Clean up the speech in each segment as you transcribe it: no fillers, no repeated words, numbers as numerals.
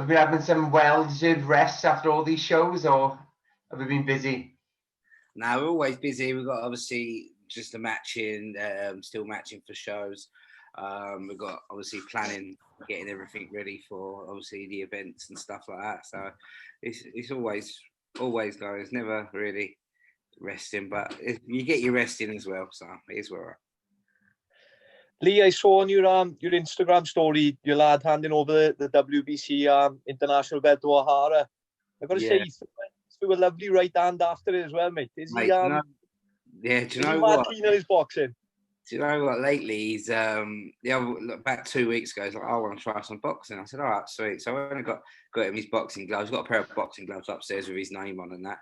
been having some well-deserved rests after all these shows, or have we been busy? No, we're always busy. We've got obviously just the matching, still matching for shows. We've got obviously planning, getting everything ready for obviously the events and stuff like that. So it's always going. It's never really resting, but you get your resting as well. So it's all right. Lee, I saw on your Instagram story your lad handing over the WBC international belt to Ohara. I've got to say, he threw a lovely right hand after it as well, mate. Is he? Do you know what? Keen on his boxing. Do you know what? Lately, he's about 2 weeks ago. He's like, I want to try some boxing. I said, all right, sweet. So I went and got him his boxing gloves. Got a pair of boxing gloves upstairs with his name on and that.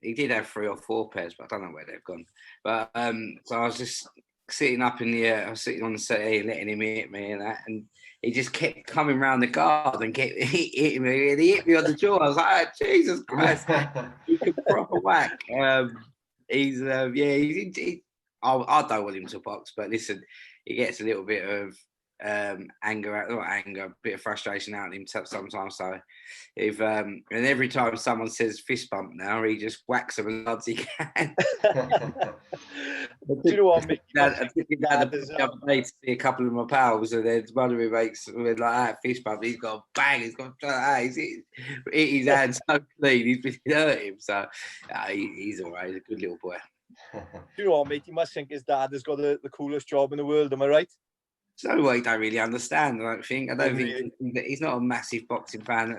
He did have 3 or 4 pairs, but I don't know where they've gone. But so I was just sitting up in the air. I was sitting on the settee, letting him hit me and that, and he just kept coming round the guard and kept hitting me, and he hit me on the jaw. I was like, oh, Jesus Christ, he could proper whack. I don't want him to box, but listen, he gets a little bit of a bit of frustration out of him sometimes. So if and every time someone says fist bump now, he just whacks them as hard as he can. Do you know what, I took him down the other day to see a couple of my pals, and then one of my mates with like that fist bump. He's got a bang. He's got he's hit his hand so clean. He's been hurt him. So he's all right. He's a good little boy. Do you know what, mate? You must think his dad has got the coolest job in the world. Am I right? So what you don't really understand. I don't think he's not a massive boxing fan.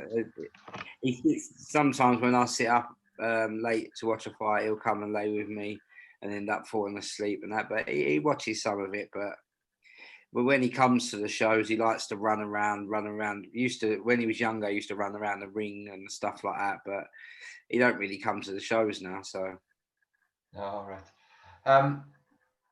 Sometimes when I sit up late to watch a fight, he'll come and lay with me and end up falling asleep and that. But he watches some of it. But when he comes to the shows, he likes to run around. When he was younger, he used to run around the ring and stuff like that. But he don't really come to the shows now. So. All right.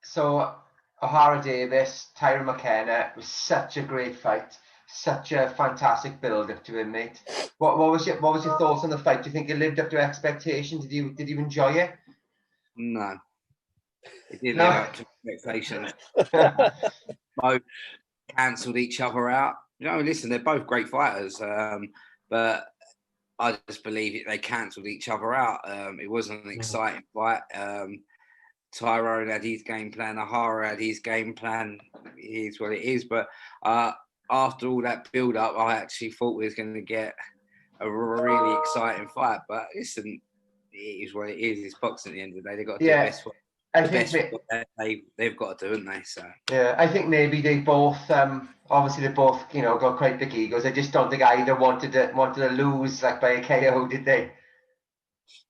So Ohara Davies, Tyrone Mckenna was such a great fight, such a fantastic build-up to it, mate. What was your thoughts on the fight? Do you think it lived up to expectations? Did you enjoy it? No, it didn't live up to expectations. Both cancelled each other out. You know, listen, they're both great fighters, but I just believe they cancelled each other out. It wasn't an exciting fight. Tyrone had his game plan. Ohara had his game plan. It is what it is. But after all that build-up, I actually thought we was going to get a really exciting fight. But listen, it is what it is. It's boxing at the end of the day. They've got to do the best. They've got to do, haven't they? So yeah, I think maybe they both. Obviously, they both, got quite big egos. I just don't think either wanted to lose like by a KO, did they?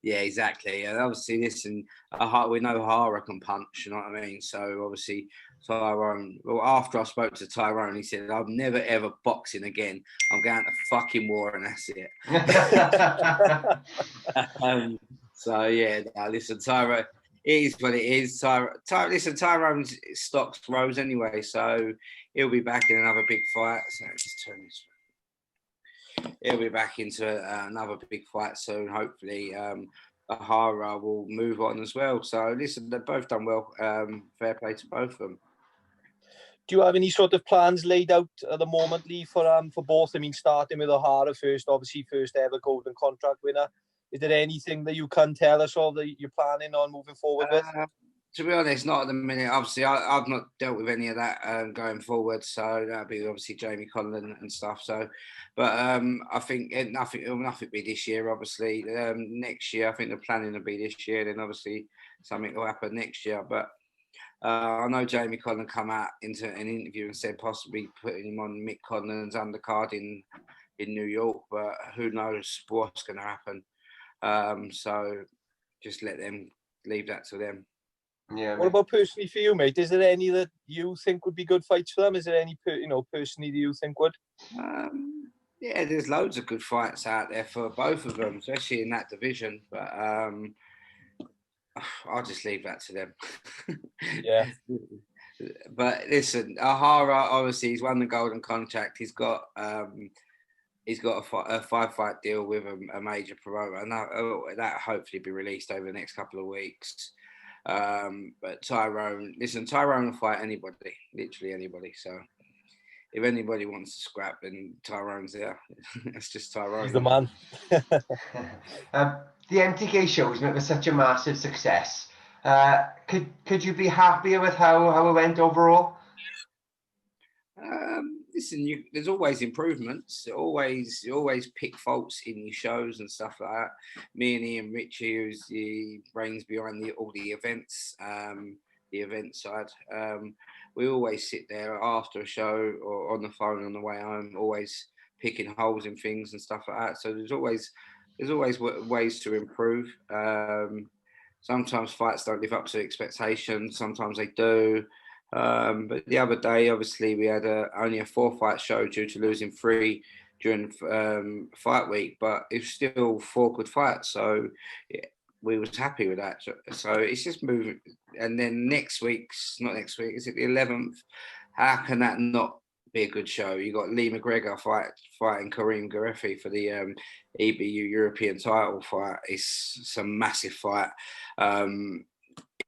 Yeah, exactly. And obviously, listen, we know Ohara can punch. You know what I mean? So obviously, Tyrone. Well, after I spoke to Tyrone, he said, "I'm never ever boxing again. I'm going to fucking war, and that's it." So yeah, listen, Tyrone. It is what it is. Listen, Tyrone's stocks rose anyway, so he'll be back in another big fight. So just turn this. He'll be back into another big fight soon. Hopefully, Ohara will move on as well. So listen, they've both done well. Fair play to both of them. Do you have any sort of plans laid out at the moment, Lee, for both? I mean, starting with Ohara first, obviously first ever golden contract winner. Is there anything that you can tell us or that you're planning on moving forward with? To be honest, not at the minute. Obviously, I've not dealt with any of that going forward. So that'll be obviously Jamie Conlon and stuff. So, but I think nothing will be this year. Obviously, next year I think the planning will be this year. Then obviously something will happen next year. But I know Jamie Conlon come out into an interview and said possibly putting him on Mick Conlon's undercard in New York. But who knows what's going to happen? So just leave that to them. Yeah. What about personally for you, mate? Is there any that you think would be good fights for them? Is there any, personally that you think would? Yeah, there's loads of good fights out there for both of them, especially in that division. But I'll just leave that to them. Yeah. But listen, Ohara, obviously, he's won the golden contract. He's got a 5-fight deal with a major promoter, and that hopefully be released over the next couple of weeks. But Tyrone will fight anybody, literally anybody. So if anybody wants to scrap, then Tyrone's there. That's just Tyrone. He's the man. The MTK shows were such a massive success. Could you be happier with how it went overall? Listen, there's always improvements. You always pick faults in your shows and stuff like that. Me and Ian Ritchie, who's the brains behind all the events, the event side, we always sit there after a show or on the phone on the way home, always picking holes in things and stuff like that. So there's always ways to improve. Sometimes fights don't live up to expectations. Sometimes they do. But the other day, obviously, we had only a 4-fight show due to losing 3 during fight week, but it's still 4 good fights. So yeah, we was happy with that. So it's just moving. And then not next week, is it the 11th? How can that not be a good show? You got Lee McGregor fighting Kareem Garefi for the EBU European title fight. It's a massive fight.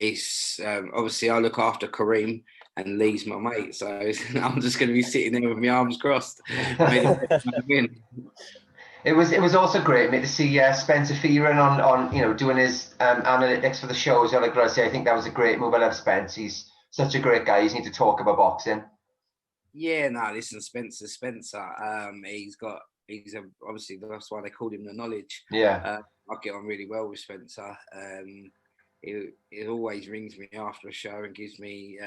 It's obviously I look after Kareem and Lee's my mate, so I'm just going to be sitting there with my arms crossed. Win. It was also great, mate, to see Spencer Fearon on doing his analytics for the shows. I think that was a great move. I love Spence. He's such a great guy. You need to talk about boxing. Yeah, no, listen, Spencer. Obviously that's why they called him the knowledge. Yeah. I get on really well with Spencer. It always rings me after a show and gives me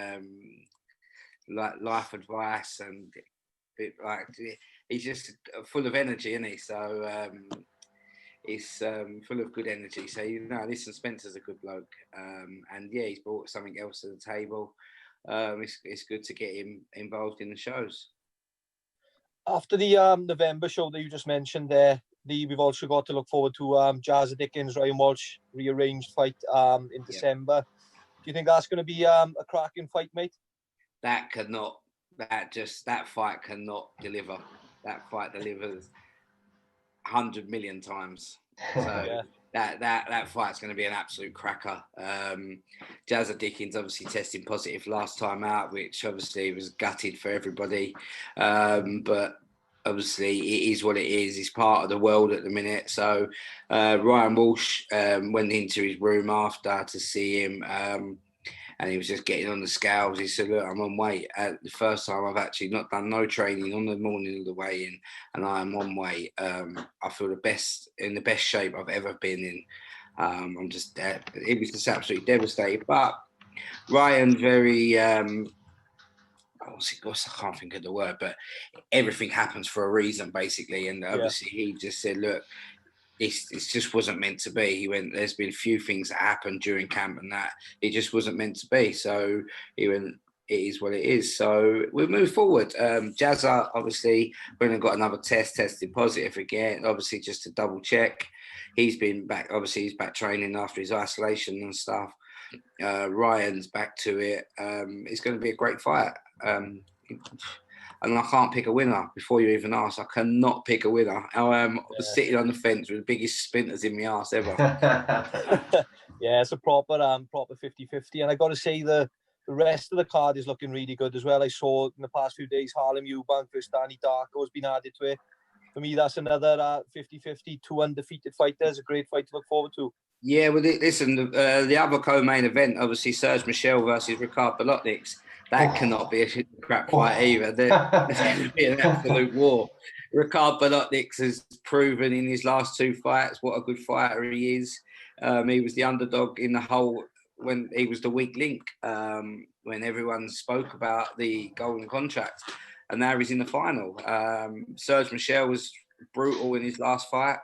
like life advice, and he's just full of energy, isn't he? So he's full of good energy. So listen, Spencer's a good bloke, and yeah, he's brought something else to the table. It's good to get him involved in the shows. After the November show that you just mentioned there, we've also got to look forward to Jazza, Dickens, Ryan Walsh rearranged fight in December. Do you think that's going to be a cracking fight, mate? That fight cannot deliver. That fight delivers 100 million times. So that fight's going to be an absolute cracker. Jazza Dickens obviously testing positive last time out, which obviously was gutted for everybody. But obviously it is what it is. He's part of the world at the minute. So Ryan Walsh went into his room after to see him, and he was just getting on the scales. He said, look, I'm on weight. The first time I've actually not done no training on the morning of the weigh-in, and I am on weight. I feel in the best shape I've ever been in. I'm just, it was just absolutely devastated. But Ryan's very, I can't think of the word, but everything happens for a reason, basically. And obviously he just said, look, it just wasn't meant to be. He went, there's been a few things that happened during camp and that it just wasn't meant to be. So he went, it is what it is. So we'll move forward. Jazza, obviously, when I got another tested positive again, obviously just to double check. He's been back, obviously he's back training after his isolation and stuff. Ryan's back to it. It's going to be a great fight. And I can't pick a winner. Before you even ask, I cannot pick a winner. I sitting on the fence with the biggest splinters in my arse ever. Yeah, it's a proper 50-50. And I got to say, the rest of the card is looking really good as well. I saw in the past few days, Harlem Eubank versus Darko has been added to it. For me, that's another 50-50, 2 undefeated fighters. A great fight to look forward to. Yeah, well, listen, the other co-main event, obviously, Serge Michel versus Ricard Bolotniks. That cannot be a crap fight either. There's going to be an absolute war. Ricard Bolotniks has proven in his last 2 fights what a good fighter he is. He was the underdog in the whole, when he was the weak link, when everyone spoke about the golden contract. And now he's in the final. Serge Michel was brutal in his last fight.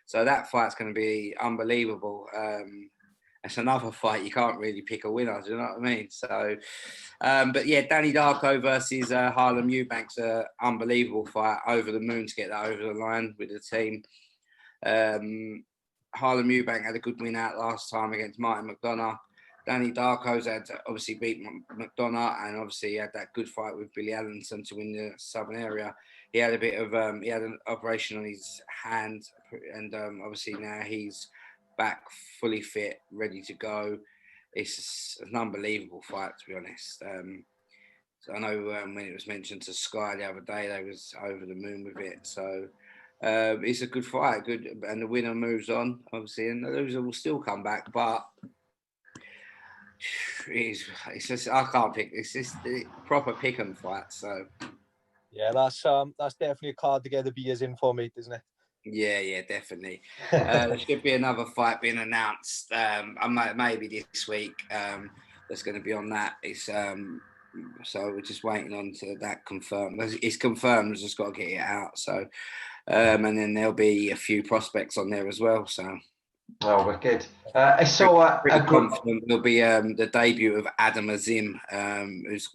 So that fight's going to be unbelievable. It's another fight. You can't really pick a winner. Do you know what I mean? So, but yeah, Danny Darko versus Harlem Eubank's an unbelievable fight. Over the moon to get that over the line with the team. Harlem Eubank had a good win out last time against Martin McDonough. Danny Darko's had obviously beat McDonough, and obviously had that good fight with Billy Allenson to win the Southern area. He had a bit of he had an operation on his hand, and obviously now he's back fully fit, ready to go. It's an unbelievable fight, to be honest. I know when it was mentioned to Sky the other day, they was over the moon with it. So it's a good fight, and the winner moves on, obviously, and the loser will still come back. But it's just I can't pick. It's just the proper pick 'em fight. So yeah, that's definitely a card to get the beers in for, mate, isn't it? yeah, definitely. There should be another fight being announced. Maybe this week. That's going to be on that. It's so we're just waiting on to that confirmed. It's confirmed. We've just got to get it out. So, and then there'll be a few prospects on there as well. So, oh, wicked! I saw pretty confident there'll be the debut of Adam Azim, who's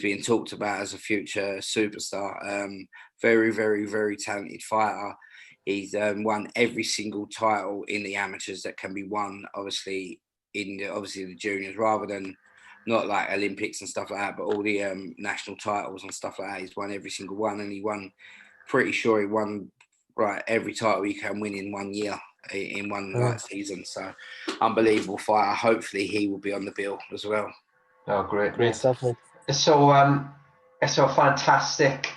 being talked about as a future superstar. Very, very, very talented fighter. He's won every single title in the amateurs that can be won. Obviously, the juniors, rather than not like Olympics and stuff like that, but all the national titles and stuff like that. He's won every single one, and he won every title you can win in 1 year, in one season. So unbelievable fighter. Hopefully he will be on the bill as well. Oh, great stuff, mate. So fantastic.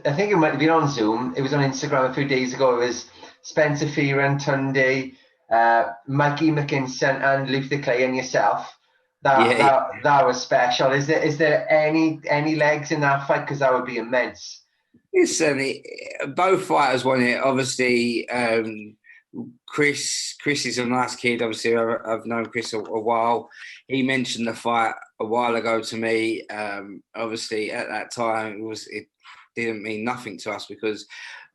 I think it might have been on Zoom. It was on Instagram a few days ago. It was Spencer Fearon, Tunde, Mikey McKinson, and Luther Clay, and yourself. That was special. Is there any legs in that fight? Because that would be immense. Listen, both fighters won it. Obviously, Chris is a nice kid. Obviously, I've known Chris a while. He mentioned the fight a while ago to me. Obviously, at that time, it didn't mean nothing to us because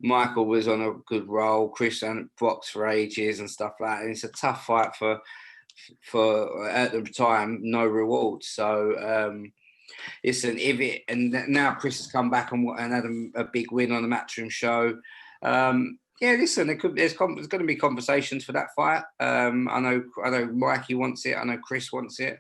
Michael was on a good roll. Chris hadn't boxed for ages and stuff like that. And it's a tough fight for at the time, no reward. So listen, now Chris has come back and had a big win on the Matchroom show. Listen, there's going to be conversations for that fight. I know Mikey wants it. I know Chris wants it.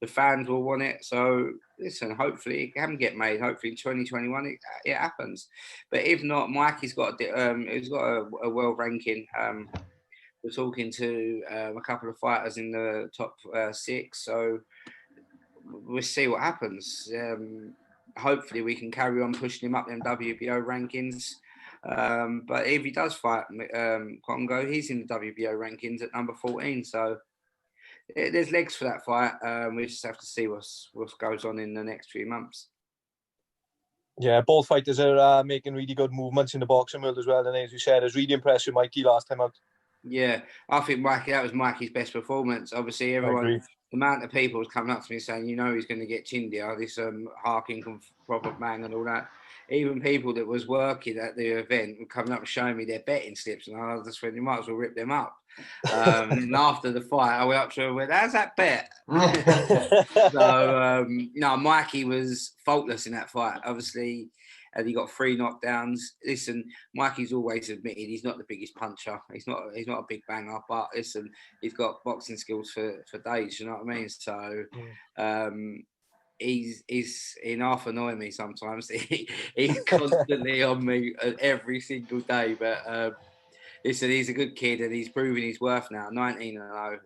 The fans will want it. So listen, hopefully it can get made. Hopefully in 2021 it happens. But if not, Mikey's got a world ranking. We're talking to a couple of fighters in the top 6. So we'll see what happens. Hopefully we can carry on pushing him up them WBO rankings. But if he does fight Congo, he's in the WBO rankings at number 14. So there's legs for that fight. We just have to see what goes on in the next few months. Yeah, both fighters are making really good movements in the boxing world as well. And as you said, I was really impressed with Mikey last time out. Yeah, I think that was Mikey's best performance. Obviously, the amount of people was coming up to me saying, he's going to get Chindia, this Harking proper man and all that. Even people that was working at the event were coming up and showing me their betting slips, and I just went, you might as well rip them up. And then after the fight, I went up to him and went, how's that bet? So, no, Mikey was faultless in that fight. Obviously, and he got 3 knockdowns. Listen, Mikey's always admitted he's not the biggest puncher. He's not a big banger, but listen, he's got boxing skills for days. You know what I mean? So, he's in half annoying me sometimes. He's constantly on me every single day. But listen, he's a good kid and he's proving his worth now. 19-0.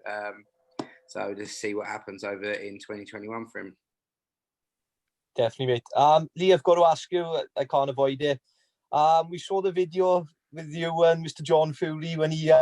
So just see what happens over in 2021 for him. Definitely, mate. Lee, I've got to ask you, I can't avoid it. We saw the video with you and Mr. John Foley when he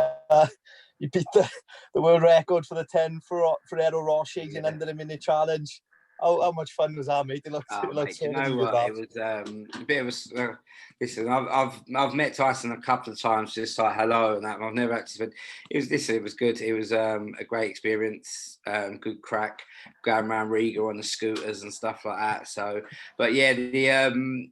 beat the world record for the 10 Ferraro Rocher in under a minute challenge. How much fun was that, mate? It looked so what? It was a bit of a... listen, I've met Tyson a couple of times, just like hello and that. I've never actually... But it was good. It was a great experience, good crack, going around Riga on the scooters and stuff like that. So, but yeah, the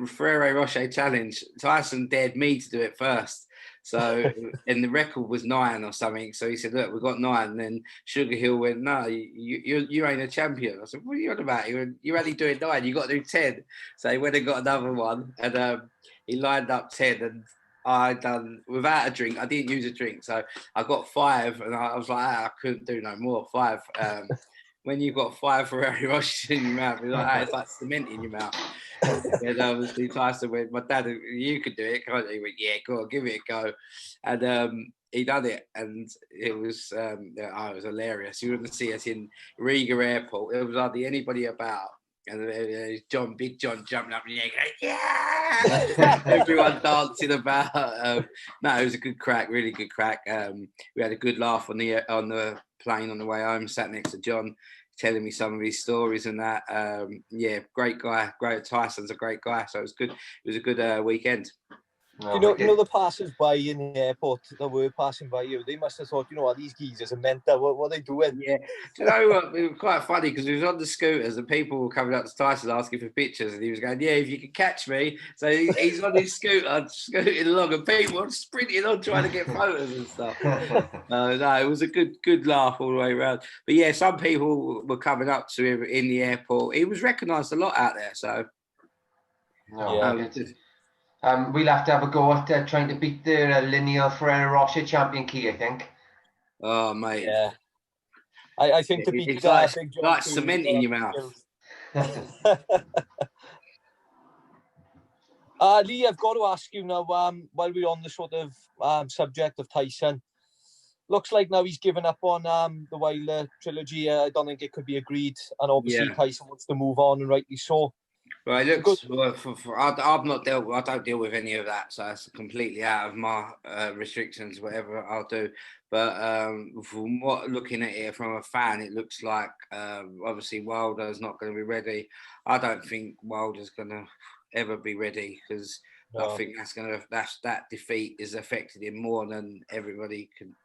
Ferraro Rocher challenge, Tyson dared me to do it first. So, and the record was 9 or something. So he said, look, we've got 9. And then Sugar Hill went, no, you ain't a champion. I said, what are you on about? He went, you're only doing 9. You got to do 10. So he went and got another one. And he lined up 10. And I done without a drink. I didn't use a drink. So I got 5. And I was like, I couldn't do no more. 5. When you've got 5 Ferrari Rochers in your mouth, it's like cement in your mouth. And obviously Tyson went, my dad, you could do it, can't you? He went, yeah, go on, give it a go. And he done it, and it was it was hilarious. You wouldn't see us in Riga Airport. There was hardly anybody about. And Big John jumping up in the air, going, yeah! Everyone dancing about. No, it was a good crack, really good crack. We had a good laugh on the plane on the way home, sat next to John, telling me some of his stories and that. Yeah, great guy. Tyson's a great guy, so it was good. It was a good weekend. You know the passers-by in the airport that were passing by you, they must have thought, these geezers are mental. What are they doing? Yeah. Do you know what? It was quite funny because we was on the scooters and people were coming up to Tyson asking for pictures, and he was going, yeah, if you can catch me. So he's on his scooter, scooting along, and people were sprinting on trying to get photos and stuff. No, it was a good laugh all the way around. But yeah, some people were coming up to him in the airport. He was recognised a lot out there, so. We'll have to have a go at trying to beat the lineal Ferraro Rocher champion key, I think. Oh, mate. Yeah. I think to beat it's Big John like cement in your mouth. Lee, I've got to ask you now, while we're on the sort of subject of Tyson, looks like now he's given up on the Wilder trilogy. I don't think it could be agreed. And obviously Tyson wants to move on, and rightly so. Well, it looks. I don't deal with any of that, so it's completely out of my restrictions. Whatever I'll do, but from looking at it from a fan, it looks like obviously Wilder's not going to be ready. I don't think Wilder's going to ever be ready because I think that defeat has affected him more than everybody can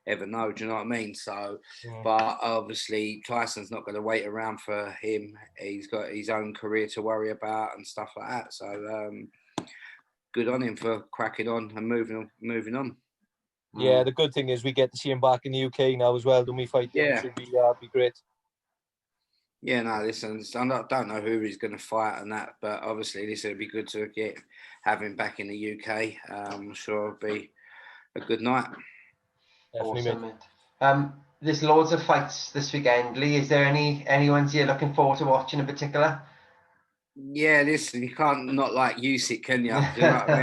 ever know. Do you know what I mean? So, but obviously Tyson's not going to wait around for him. He's got his own career to worry about and stuff like that. So, good on him for cracking on and moving on. Yeah, the good thing is we get to see him back in the UK now as well. Don't we fight? Yeah, should be great. Yeah, no, listen, I don't know who he's going to fight and that, but obviously this would be good to have him back in the UK. I'm sure it'll be a good night. Awesome. There's loads of fights this weekend. Lee, is there any ones you're looking forward to watching in particular? Yeah, listen, you can't not like Usyk, can you? Do you know what I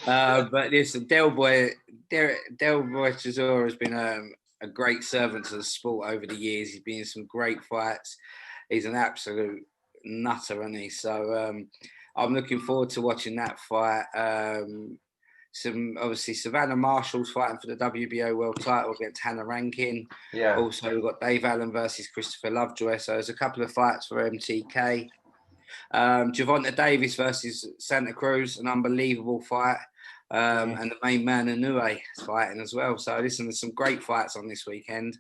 mean? But listen, Del Boy Chisora has been a great servant to the sport over the years. He's been in some great fights. He's an absolute nutter, isn't he? So I'm looking forward to watching that fight. Obviously Savannah Marshall's fighting for the WBO world title against Hannah Rankin. Yeah. Also we've got Dave Allen versus Christopher Lovejoy. So there's a couple of fights for MTK. Gervonta Davis versus Santa Cruz, an unbelievable fight. And the main man Inoue is fighting as well. So listen, there's some great fights on this weekend.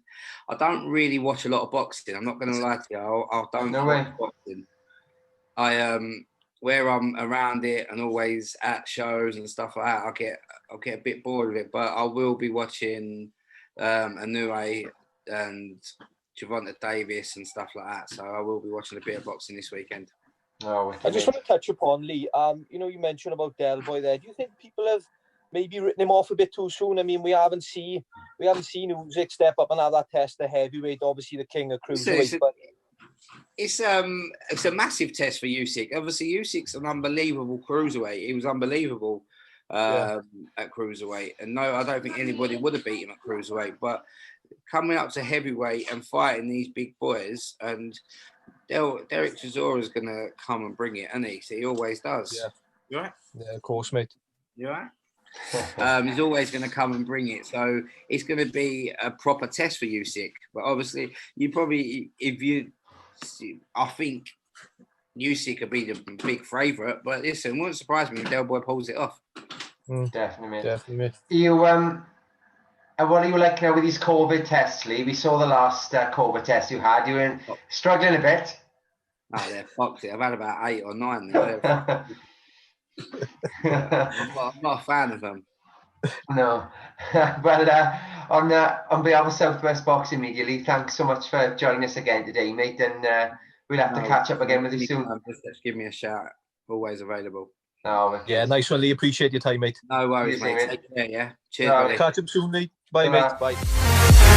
I don't really watch a lot of boxing. I'm not going to lie to you. I don't watch boxing. Where I'm around it and always at shows and stuff like that, I'll get a bit bored of it. But I will be watching Inoue and Gervonta Davis and stuff like that. So I will be watching a bit of boxing this weekend. I just want to touch upon Lee. You mentioned about Del Boy there. Do you think people have maybe written him off a bit too soon? I mean, we haven't seen Usyk step up and have that test of heavyweight. Obviously, the king of cruiserweight. It's a massive test for Usyk. Obviously, Usyk's an unbelievable cruiserweight. He was unbelievable at cruiserweight, and no, I don't think anybody would have beat him at cruiserweight. But coming up to heavyweight and fighting these big boys, and Derek Chisora is going to come and bring it, isn't he? So he always does. Yeah. You right? Yeah, of course, mate. You right? He's always going to come and bring it. So it's going to be a proper test for Usyk. But obviously, I think Usyk could be the big favourite. But listen, it wouldn't surprise me if Del Boy pulls it off. Definitely, mate. You, what are you like now with these COVID tests, Lee? We saw the last COVID test you had. You were struggling a bit. No, they're foxy. I've had about 8 or 9 now. I'm not a fan of them. No. Well, on behalf of Southwest Boxing Media, Lee, thanks so much for joining us again today, mate. And we'll have to catch up again with you soon. Just give me a shout. Always available. Yeah, nice one, Lee. Appreciate your time, mate. No worries, mate. Take care, yeah? Cheers, buddy. Catch up soon, Lee. Bye, mate. Bye.